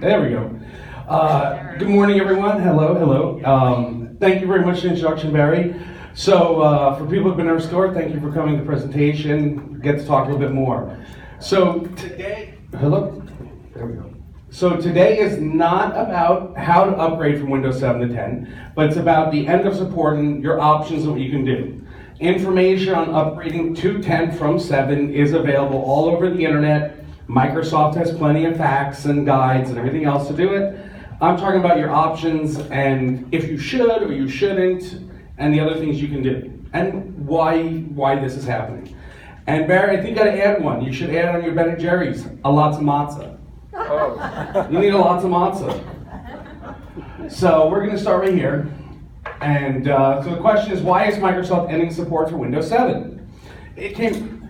There we go. Good morning, everyone. Hello. Thank you very much for the introduction, Barry. So, for people who've been in our store, thank you for coming to the presentation. Get to talk a little bit more. So today, There we go. So today is not about how to upgrade from Windows 7 to 10, but it's about the end of support and your options and what you can do. Information on upgrading to 10 from 7 is available all over the internet. Microsoft has plenty of facts and guides and everything else to do it. I'm talking about your options and if you should or you shouldn't, and the other things you can do, and why this is happening. And Barry, I think you gotta add one. You should add on your Ben & Jerry's a lots of matzah. Oh. You need a lots of matzah. So we're gonna start right here. And so the question is, why is Microsoft ending support for Windows 7? It came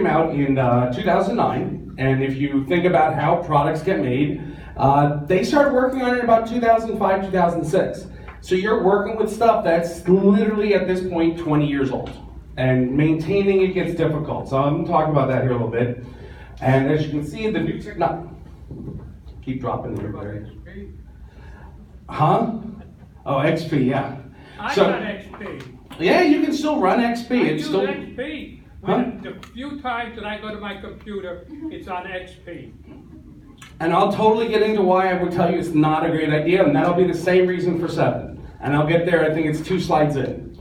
out in 2009, and if you think about how products get made, they started working on it in about 2005, 2006. So you're working with stuff that's literally at this point 20 years old, and maintaining it gets difficult. So I'm going to talk about that here a little bit. And as you can see, the new technology. Keep dropping there, Barry. Huh? Oh, XP, yeah. I got XP. Yeah, you can still run XP. It's still XP. The few times that I go to my computer, it's on XP. And I'll totally get into why I would tell you it's not a great idea, and that'll be the same reason for 7. And I'll get there, I think it's 2 slides in.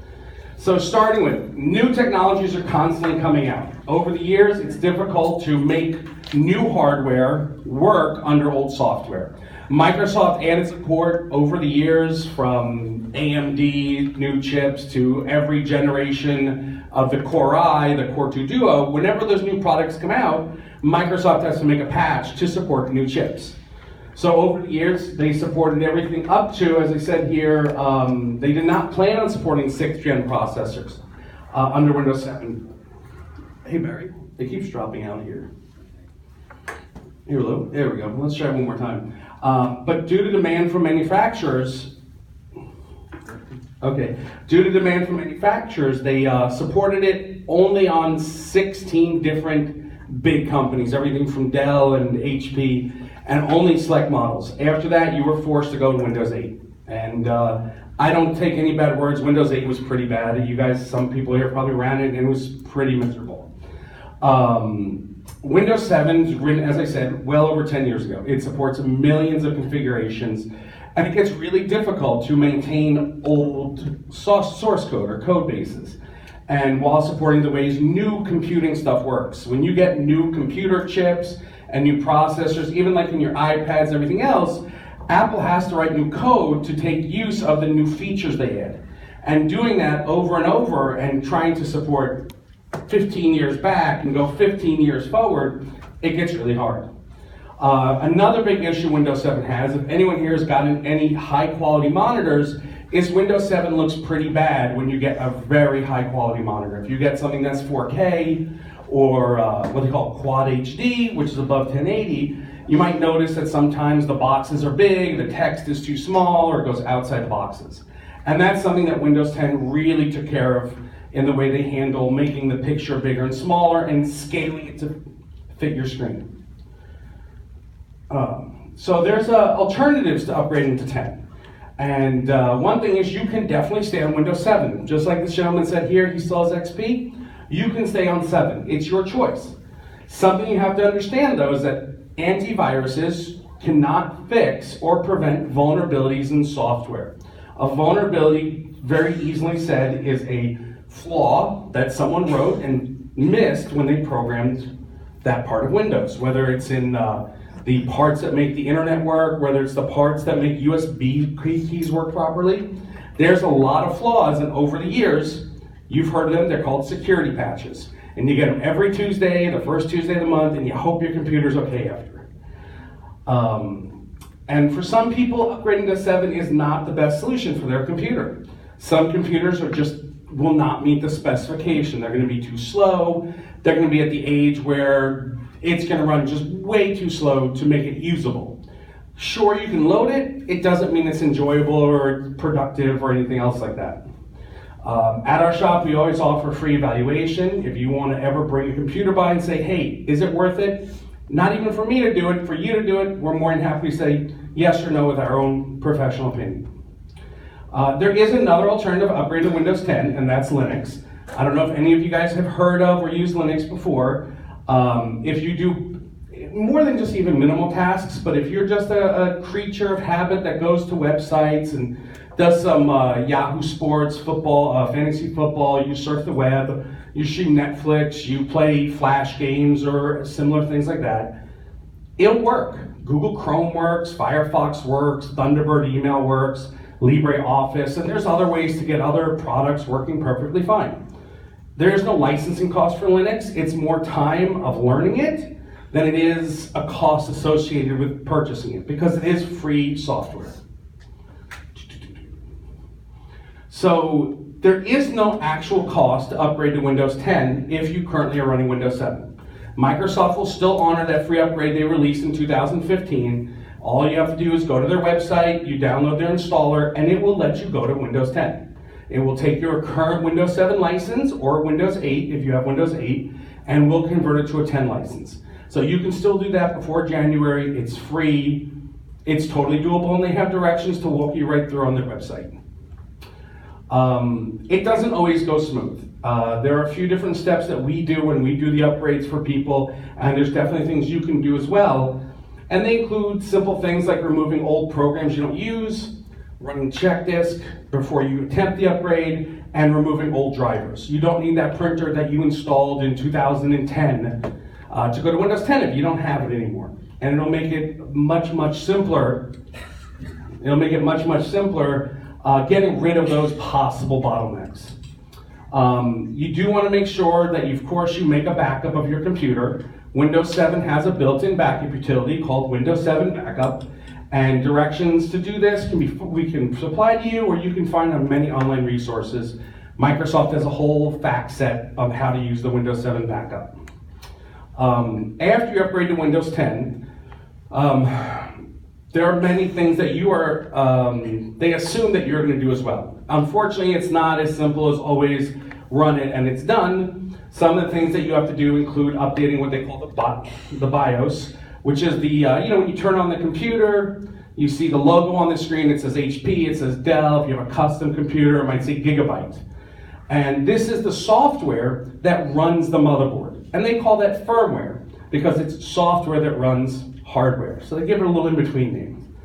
So starting with, new technologies are constantly coming out. Over the years, it's difficult to make new hardware work under old software. Microsoft added support over the years from AMD, new chips, to every generation of the Core i, the Core 2 Duo. Whenever those new products come out, Microsoft has to make a patch to support the new chips. So over the years, they supported everything up to, as I said here, they did not plan on supporting 6th gen processors under Windows 7. Hey Barry, it keeps dropping out here. Here, Lou, there we go. Let's try one more time. But due to demand from manufacturers, they supported it only on 16 different big companies, everything from Dell and HP, and only select models. After that, you were forced to go to Windows 8. And I don't take any bad words, Windows 8 was pretty bad. You guys, some people here probably ran it, and it was pretty miserable. Windows 7 is written, as I said, well over 10 years ago. It supports millions of configurations, and it gets really difficult to maintain old source code or code bases, and while supporting the ways new computing stuff works. When you get new computer chips and new processors, even like in your iPads and everything else, Apple has to write new code to take use of the new features they add. And doing that over and over and trying to support 15 years back and go 15 years forward, it gets really hard. Another big issue Windows 7 has, if anyone here has gotten any high quality monitors, is Windows 7 looks pretty bad when you get a very high quality monitor. If you get something that's 4K or what they call Quad HD, which is above 1080, you might notice that sometimes the boxes are big, the text is too small, or it goes outside the boxes. And that's something that Windows 10 really took care of in the way they handle making the picture bigger and smaller and scaling it to fit your screen. So there's alternatives to upgrading to 10. And one thing is you can definitely stay on Windows 7. Just like this gentleman said here, he still has XP, you can stay on 7. It's your choice. Something you have to understand though is that antiviruses cannot fix or prevent vulnerabilities in software. A vulnerability, very easily said, is a flaw that someone wrote and missed when they programmed that part of Windows, whether it's in the parts that make the internet work, whether it's the parts that make USB keys work properly. There's a lot of flaws, and over the years, you've heard of them, they're called security patches. And you get them every Tuesday, the first Tuesday of the month, and you hope your computer's okay after. And for some people, upgrading to 7 is not the best solution for their computer. Some computers will not meet the specification. They're going to be too slow. They're going to be at the age where it's going to run just way too slow to make it usable. Sure, you can load it. It doesn't mean it's enjoyable or productive or anything else like that. At our shop, we always offer free evaluation. If you want to ever bring a computer by and say, hey, is it worth it? Not even for me to do it, for you to do it, we're more than happy to say yes or no with our own professional opinion. There is another alternative upgrade to Windows 10, and that's Linux. I don't know if any of you guys have heard of or used Linux before. If you do more than just even minimal tasks, but if you're just a creature of habit that goes to websites and does some Yahoo Sports, football, fantasy football, you surf the web, you stream Netflix, you play Flash games or similar things like that, it'll work. Google Chrome works, Firefox works, Thunderbird email works, LibreOffice, and there's other ways to get other products working perfectly fine. There's no licensing cost for Linux. It's more time of learning it than it is a cost associated with purchasing it, because it is free software. So there is no actual cost to upgrade to Windows 10 if you currently are running Windows 7. Microsoft will still honor that free upgrade they released in 2015. All you have to do is go to their website, you download their installer, and it will let you go to Windows 10. It will take your current Windows 7 license or Windows 8 if you have Windows 8, and will convert it to a 10 license. So you can still do that before January. It's free, it's totally doable, and they have directions to walk you right through on their website. It doesn't always go smooth. There are a few different steps that we do when we do the upgrades for people, and there's definitely things you can do as well. And they include simple things like removing old programs you don't use, running check disk before you attempt the upgrade, and removing old drivers. You don't need that printer that you installed in 2010 to go to Windows 10 if you don't have it anymore. And it'll make it much simpler. It'll make it much simpler getting rid of those possible bottlenecks. You do want to make sure that of course you make a backup of your computer. Windows 7 has a built-in backup utility called Windows 7 Backup, and directions to do this we can supply to you, or you can find on many online resources. Microsoft has a whole fact set of how to use the Windows 7 Backup. After you upgrade to Windows 10, there are many things that they assume that you're going to do as well. Unfortunately, it's not as simple as always run it and it's done. Some of the things that you have to do include updating what they call the BIOS, which is when you turn on the computer, you see the logo on the screen, it says HP, it says Dell. If you have a custom computer, it might say Gigabyte. And this is the software that runs the motherboard. And they call that firmware because it's software that runs hardware. So they give it a little in-between name.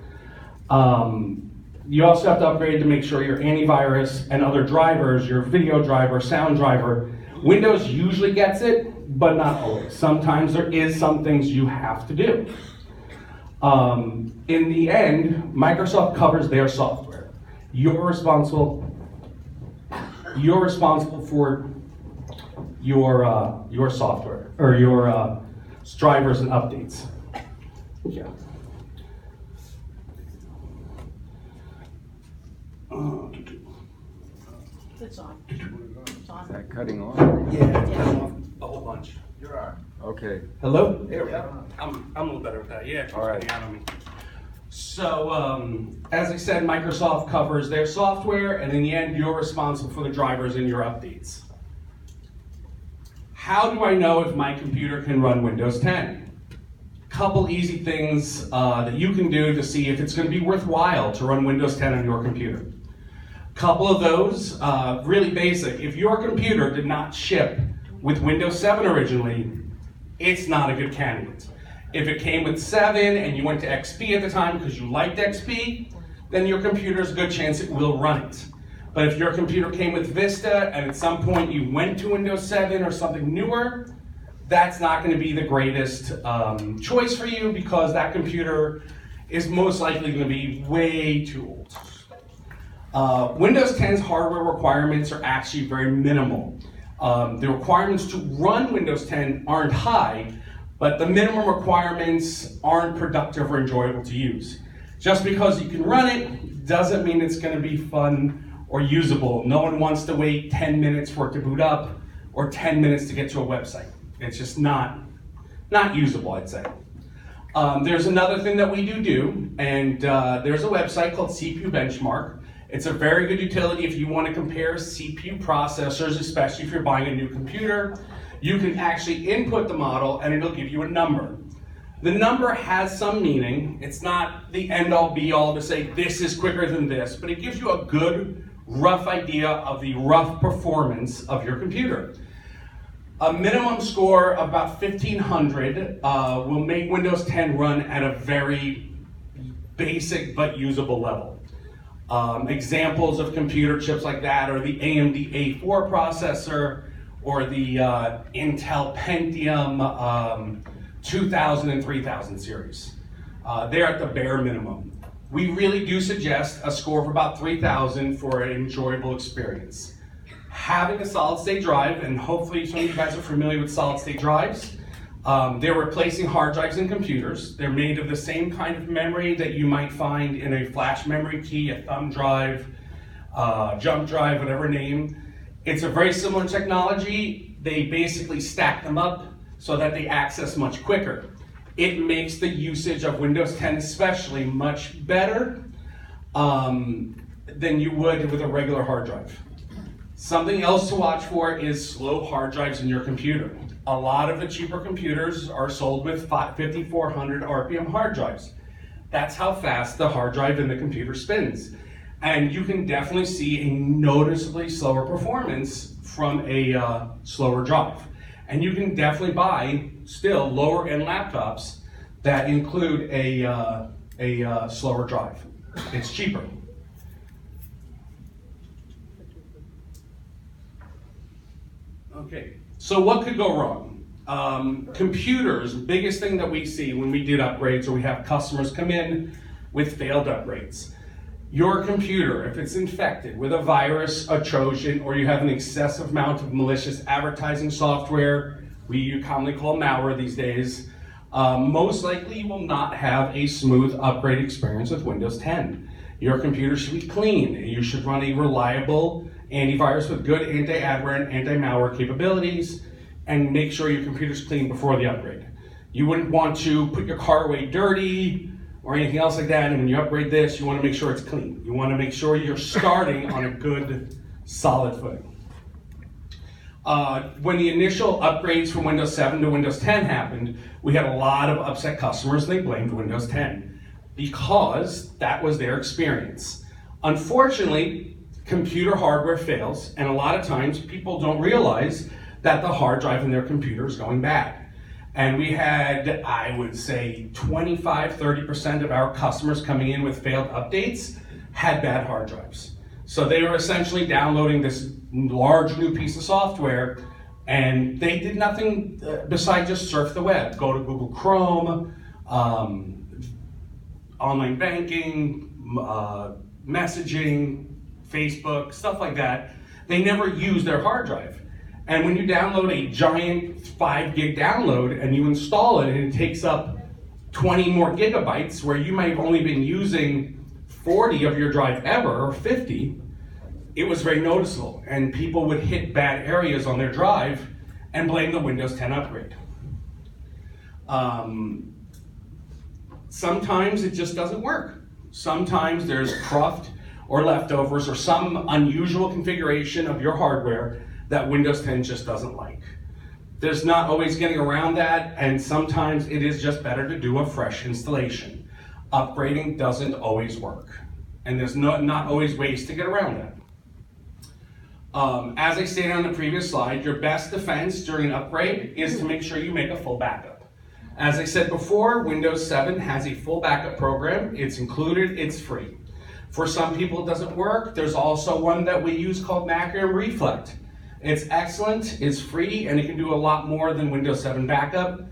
You also have to upgrade to make sure your antivirus and other drivers, your video driver, sound driver, Windows usually gets it, but not always. Sometimes there is some things you have to do. In the end, Microsoft covers their software. You're responsible for your software or your drivers and updates. Yeah. It's on. It's on. Is that cutting off? Yeah, it's cutting off a whole bunch. You're on. Okay. Hello? There we go. I'm a little better with that. Yeah, it's all right. getting out of me. So, as I said, Microsoft covers their software, and in the end, you're responsible for the drivers in your updates. How do I know if my computer can run Windows 10? Couple easy things that you can do to see if it's going to be worthwhile to run Windows 10 on your computer. Couple of those, really basic. If your computer did not ship with Windows 7 originally, it's not a good candidate. If it came with 7 and you went to XP at the time because you liked XP, then your computer's a good chance it will run it. But if your computer came with Vista and at some point you went to Windows 7 or something newer, that's not going to be the greatest choice for you because that computer is most likely going to be way too old. Windows 10's hardware requirements are actually very minimal. The requirements to run Windows 10 aren't high, but the minimum requirements aren't productive or enjoyable to use. Just because you can run it doesn't mean it's going to be fun or usable. No one wants to wait 10 minutes for it to boot up or 10 minutes to get to a website. It's just not usable, I'd say. There's another thing that we do, and there's a website called CPU Benchmark, It's a very good utility if you want to compare CPU processors, especially if you're buying a new computer. You can actually input the model and it'll give you a number. The number has some meaning. It's not the end-all be-all to say this is quicker than this, but it gives you a good rough idea of the rough performance of your computer. A minimum score of about 1500 will make Windows 10 run at a very basic but usable level. Examples of computer chips like that are the AMD A4 processor or the Intel Pentium 2000 and 3000 series. They're at the bare minimum. We really do suggest a score of about 3000 for an enjoyable experience. Having a solid state drive, and hopefully some of you guys are familiar with solid state drives, they're replacing hard drives in computers. They're made of the same kind of memory that you might find in a flash memory key, a thumb drive, jump drive, whatever name. It's a very similar technology. They basically stack them up so that they access much quicker. It makes the usage of Windows 10 especially much better than you would with a regular hard drive. Something else to watch for is slow hard drives in your computer. A lot of the cheaper computers are sold with 5400 RPM hard drives. That's how fast the hard drive in the computer spins. And you can definitely see a noticeably slower performance from a slower drive. And you can definitely buy still lower end laptops that include a slower drive. It's cheaper. Okay, so what could go wrong? Computers, biggest thing that we see when we did upgrades or we have customers come in with failed upgrades. Your computer, if it's infected with a virus, a Trojan, or you have an excessive amount of malicious advertising software, we commonly call malware these days, most likely you will not have a smooth upgrade experience with Windows 10. Your computer should be clean. You should run a reliable antivirus with good anti-adware and anti-malware capabilities, and make sure your computer's clean before the upgrade. You wouldn't want to put your car away dirty or anything else like that, and when you upgrade this, you want to make sure it's clean. You want to make sure you're starting on a good, solid footing. When the initial upgrades from Windows 7 to Windows 10 happened, we had a lot of upset customers, and they blamed Windows 10 because that was their experience. Unfortunately, computer hardware fails, and a lot of times people don't realize that the hard drive in their computer is going bad. And we had, I would say, 25-30% of our customers coming in with failed updates had bad hard drives. So they were essentially downloading this large new piece of software, and they did nothing besides just surf the web, go to Google Chrome, online banking, messaging, Facebook, stuff like that. They never used their hard drive. And when you download a giant 5 gig download and you install it and it takes up 20 more gigabytes where you might have only been using 40 of your drive ever, or 50, it was very noticeable. And people would hit bad areas on their drive and blame the Windows 10 upgrade. Sometimes it just doesn't work. Sometimes there's cruft or leftovers or some unusual configuration of your hardware that Windows 10 just doesn't like. There's not always getting around that, and sometimes it is just better to do a fresh installation. Upgrading doesn't always work, and there's not always ways to get around that. As I stated on the previous slide, your best defense during an upgrade is to make sure you make a full backup. As I said before, Windows 7 has a full backup program. It's included, it's free. For some people it doesn't work. There's also one that we use called Macrium Reflect. It's excellent, it's free, and it can do a lot more than Windows 7 backup.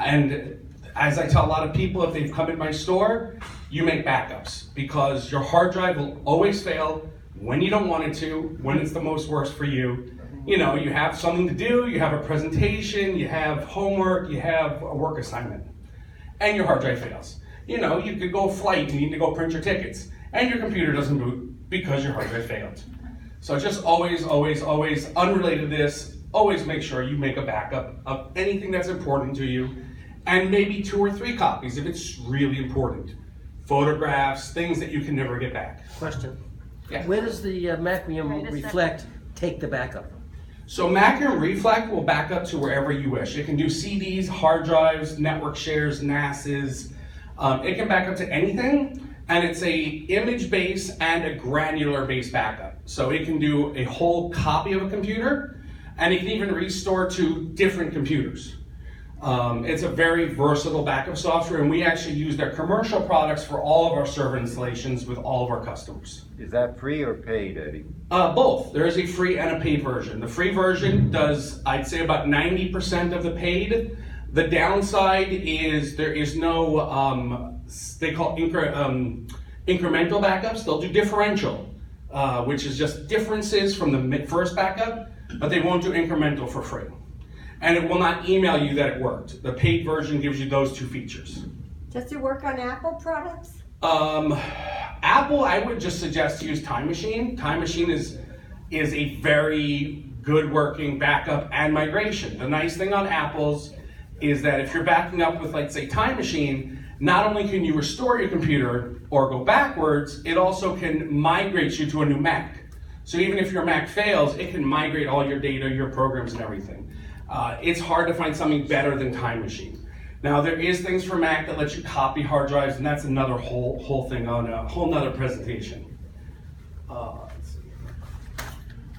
And as I tell a lot of people, if they've come in my store, you make backups because your hard drive will always fail when you don't want it to, when it's the most worst for you. You know, you have something to do, you have a presentation, you have homework, you have a work assignment, and your hard drive fails. You know, you could go flight, you need to go print your tickets, and your computer doesn't boot because your hard drive failed. So just always, unrelated to this, always make sure you make a backup of anything that's important to you, and maybe 2 or 3 copies if it's really important. Photographs, things that you can never get back. Question. Yeah. Where does the Macrium Reflect take the backup? So Macrium Reflect will back up to wherever you wish. It can do CDs, hard drives, network shares, NASs. It can back up to anything, and it's a image-based and a granular-based backup. So it can do a whole copy of a computer, and it can even restore to different computers. It's a very versatile backup software, and we actually use their commercial products for all of our server installations with all of our customers. Is that free or paid, Eddie? Both. There is a free and a paid version. The free version does, I'd say, about 90% of the paid. The downside is there is no, they call incremental backups. They'll do differential, which is just differences from the first backup, but they won't do incremental for free. And it will not email you that it worked. The paid version gives you those two features. Does it work on Apple products? Apple, I would just suggest to use Time Machine. Time Machine is a very good working backup and migration. The nice thing on Apple's is that if you're backing up with, like, say, Time Machine, not only can you restore your computer or go backwards, it also can migrate you to a new Mac. So even if your Mac fails, it can migrate all your data, your programs, and everything. It's hard to find something better than Time Machine. Now, there is things for Mac that let you copy hard drives, and that's another whole thing on a whole nother presentation. Let's see.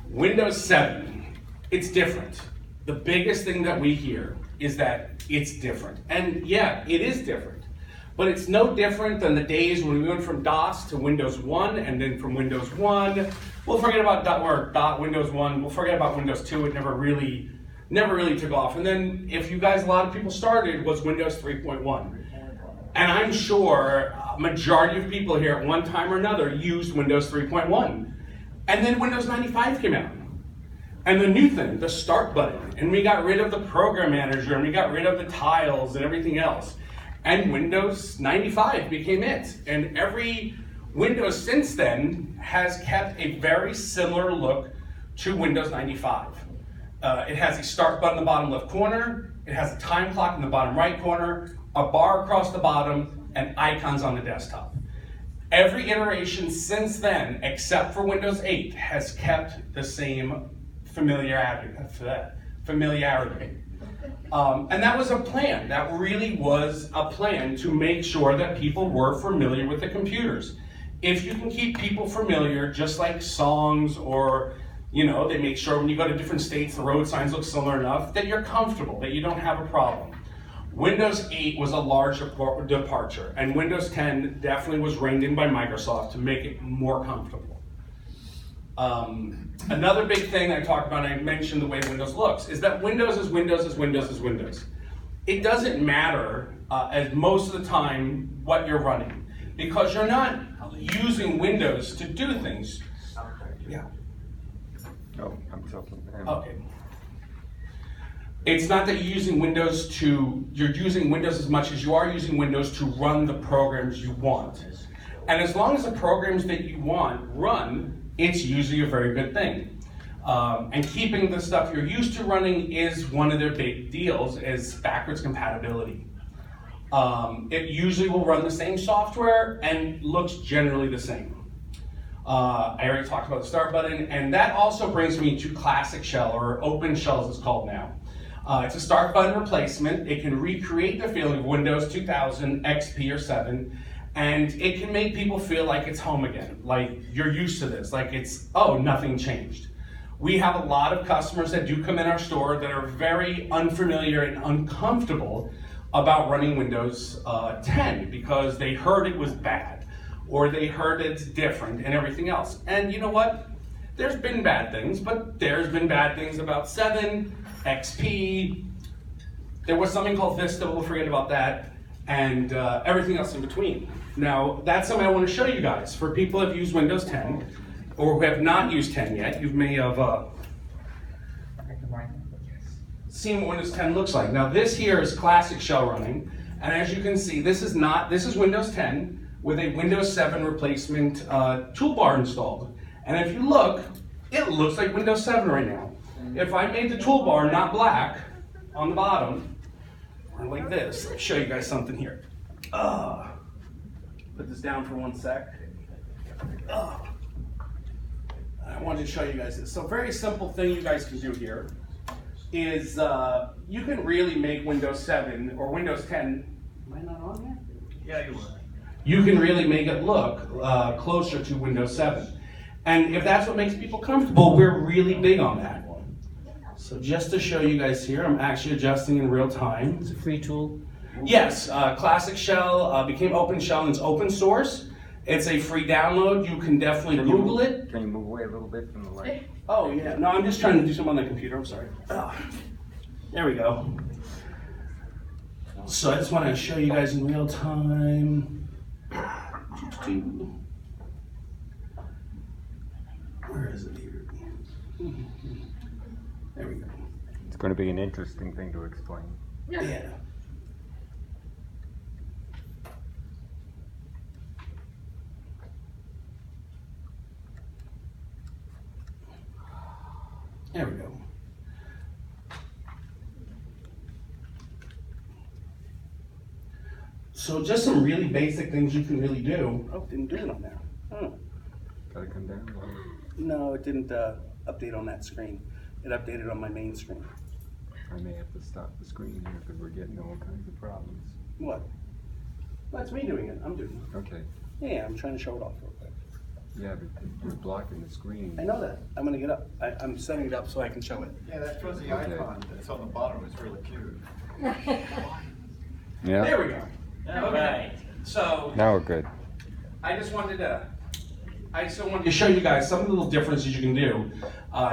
Windows 7, it's different. The biggest thing that we hear is that it's different. And yeah, it is different. But it's no different than the days when we went from DOS to Windows 1, and then from Windows 1, we'll forget about Windows 1, we'll forget about Windows 2, it never really took off. And then if you guys, a lot of people started, was Windows 3.1. And I'm sure a majority of people here at one time or another used Windows 3.1. And then Windows 95 came out. And the new thing, the start button. And we got rid of the program manager, and we got rid of the tiles and everything else. And Windows 95 became it. And every Windows since then has kept a very similar look to Windows 95. It has a start button in the bottom left corner, it has a time clock in the bottom right corner, a bar across the bottom, and icons on the desktop. Every iteration since then, except for Windows 8, has kept the same familiarity. And that was a plan. That really was a plan to make sure that people were familiar with the computers. If you can keep people familiar, just like songs or, you know, they make sure when you go to different states, the road signs look similar enough, that you're comfortable, that you don't have a problem. Windows 8 was a large departure, and Windows 10 definitely was reined in by Microsoft to make it more comfortable. Another big thing I talked about, and I mentioned the way Windows looks, is that Windows is Windows is Windows is Windows. It doesn't matter as most of the time what you're running, because you're not using Windows to do things. Yeah. No, I'm talking to him. Okay. It's not that you're using Windows you're using Windows as much as you are using Windows to run the programs you want. And as long as the programs that you want run, it's usually a very good thing. And keeping the stuff you're used to running is one of their big deals, is backwards compatibility. It usually will run the same software and looks generally the same. I already talked about the start button, and that also brings me to Classic Shell, or Open Shell as it's called now. It's a start button replacement. It can recreate the feeling of Windows 2000, XP, or 7, and it can make people feel like it's home again, like you're used to this, like it's, oh, nothing changed. We have a lot of customers that do come in our store that are very unfamiliar and uncomfortable about running Windows 10 because they heard it was bad, or they heard it's different and everything else. And you know what? There's been bad things, but there's been bad things about 7, XP, there was something called Vista, we'll forget about that, and everything else in between. Now, that's something I want to show you guys. For people who have used Windows 10, or who have not used 10 yet, you may have seen what Windows 10 looks like. Now, this here is Classic Shell running, and as you can see, this is Windows 10 with a Windows 7 replacement toolbar installed. And if you look, it looks like Windows 7 right now. If I made the toolbar not black on the bottom, or like this, let me show you guys something here. Put this down for 1 sec. I wanted to show you guys this. So very simple thing you guys can do here is you can really make Windows 7 or Windows 10, am I not on here? Yeah, you were. You can really make it look closer to Windows 7. And if that's what makes people comfortable, we're really big on that. So just to show you guys here, I'm actually adjusting in real time. It's a free tool. Yes, Classic Shell became Open Shell and it's open source. It's a free download. You can definitely Google it. Can you move away a little bit from the light? Oh yeah, no, I'm just trying to do something on the computer, I'm sorry. There we go. So I just want to show you guys in real time. Where is it here? There we go. It's going to be an interesting thing to explain. Yeah. There we go. So just some really basic things you can really do. Oh, didn't do it on there. Oh. Got to come down. No, it didn't update on that screen. It updated on my main screen. I may have to stop the screen here because we're getting all kinds of problems. What? That's me doing it. I'm doing it. Okay. Yeah, I'm trying to show it off real quick. Yeah, but you're blocking the screen. I know that. I'm gonna get up. I'm setting it up so I can show it. Yeah, that fuzzy Okay. icon that's on the bottom is really cute. Yeah. There we go. All right. So Now we're good. I just wanted to show you guys some of the little differences you can do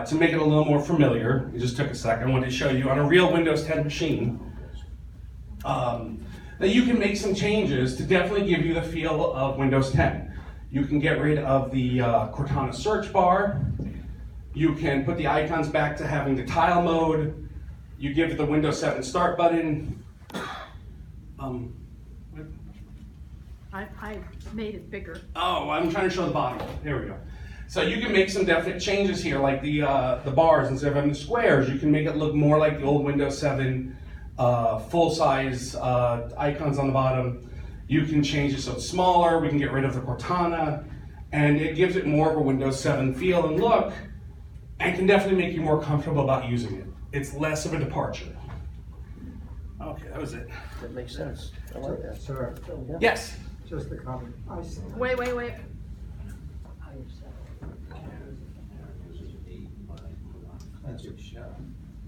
to make it a little more familiar. It just took a second. I wanted to show you on a real Windows 10 machine that you can make some changes to definitely give you the feel of Windows 10. You can get rid of the Cortana search bar. You can put the icons back to having the tile mode. You give the Windows 7 start button. I made it bigger. Oh, I'm trying to show the bottom. There we go. So you can make some definite changes here, like the bars. Instead of having the squares, you can make it look more like the old Windows 7 full-size icons on the bottom. You can change it so it's smaller. We can get rid of the Cortana, and it gives it more of a Windows 7 feel and look, and can definitely make you more comfortable about using it. It's less of a departure. Okay, that was it. That makes sense. I like that. Sir, Yes. just a comment. Wait.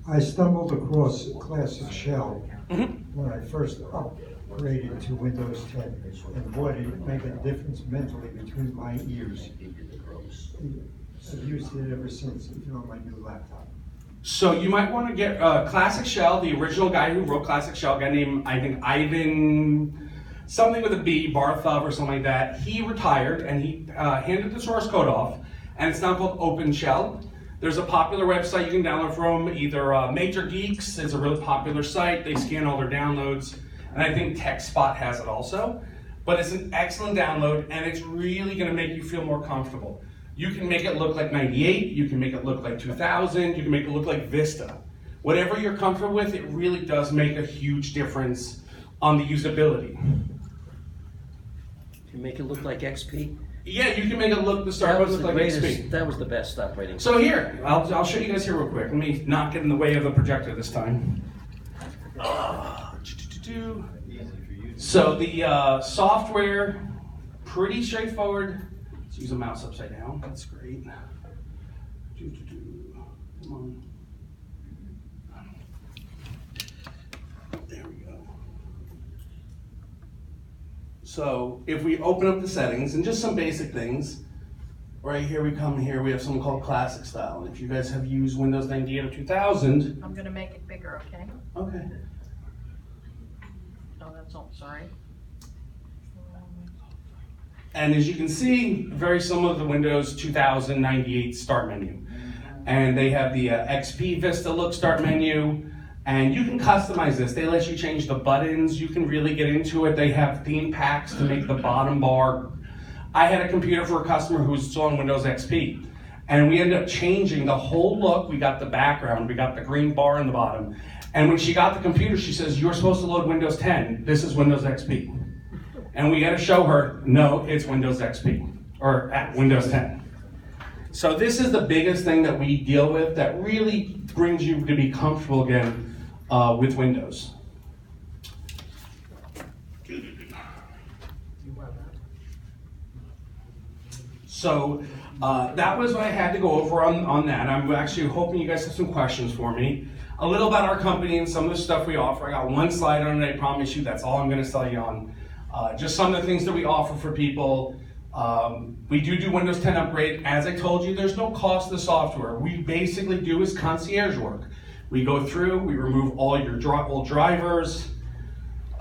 I stumbled across Classic Shell Mm-hmm. when I first upgraded to Windows 10, and boy, did it make a difference mentally between my ears. I've used it ever since, even on my new laptop. So you might want to get Classic Shell, the original guy who wrote Classic Shell, a guy named, I think, Ivan, something with a B, Barthov or something like that. He retired and he handed the source code off, and it's now called Open Shell. There's a popular website you can download from, either Major Geeks is a really popular site. They scan all their downloads, and I think TechSpot has it also. But it's an excellent download, and it's really going to make you feel more comfortable. You can make it look like 98, you can make it look like 2000, you can make it look like Vista. Whatever you're comfortable with, it really does make a huge difference on the usability. You make it look like XP. Yeah, you can make it look, the start That button was look the like greatest. XP. That was the best operating. So here, I'll show you guys here real quick. Let me not get in the way of the projector this time. So the software, pretty straightforward. Let's use a mouse upside down. That's great. Come on. There we go. So if we open up the settings and just some basic things, right here we come here, we have something called Classic Style. And if you guys have used Windows 98 or 2000, I'm gonna make it bigger, okay? okay. Oh, that's all, sorry. And as you can see, very similar to the Windows 2000 98 start menu. And they have the XP Vista look start menu, and you can customize this. They let you change the buttons. You can really get into it. They have theme packs to make the bottom bar. I had a computer for a customer who was still on Windows XP, and we ended up changing the whole look. We got the background, we got the green bar in the bottom. And when she got the computer, she says, "You're supposed to load Windows 10. This is Windows XP." And we had to show her, no, it's Windows XP, or at Windows 10. So this is the biggest thing that we deal with that really brings you to be comfortable again with Windows. So that was what I had to go over on that. I'm actually hoping you guys have some questions for me. A little about our company and some of the stuff we offer. I got one slide on it, I promise you, that's all I'm gonna sell you on. Just some of the things that we offer for people. We do Windows 10 upgrade. As I told you, there's no cost to the software. We basically do is concierge work. We go through, we remove all your old drivers,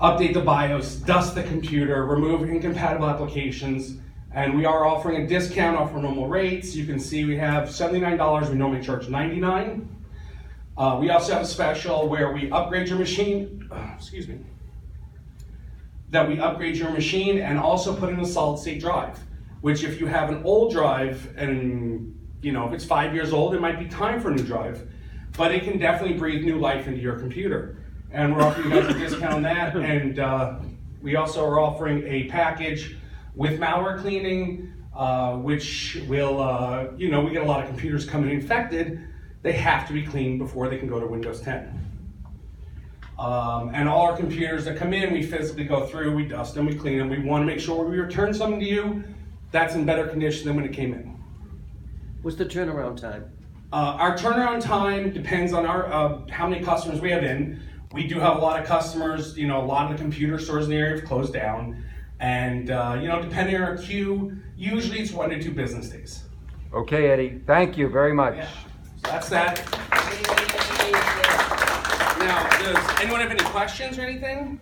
update the BIOS, dust the computer, remove incompatible applications, and we are offering a discount off our normal rates. You can see we have $79, we normally charge $99. We also have a special where we upgrade your machine, that we upgrade your machine and also put in a solid state drive, which if you have an old drive and if it's 5 years old, it might be time for a new drive, but it can definitely breathe new life into your computer. And we're offering you guys a discount on that. And we also are offering a package with malware cleaning, which will, we get a lot of computers coming infected. They have to be cleaned before they can go to Windows 10. And all our computers that come in, we physically go through, we dust them, we clean them. We want to make sure when we return something to you, that's in better condition than when it came in. What's the turnaround time? Our turnaround time depends on our how many customers we have in. We do have a lot of customers, a lot of the computer stores in the area have closed down. And, depending on our queue, usually it's 1 to 2 business days. Okay, Eddie, thank you very much. Yeah, so that's that. Now, does anyone have any questions or anything?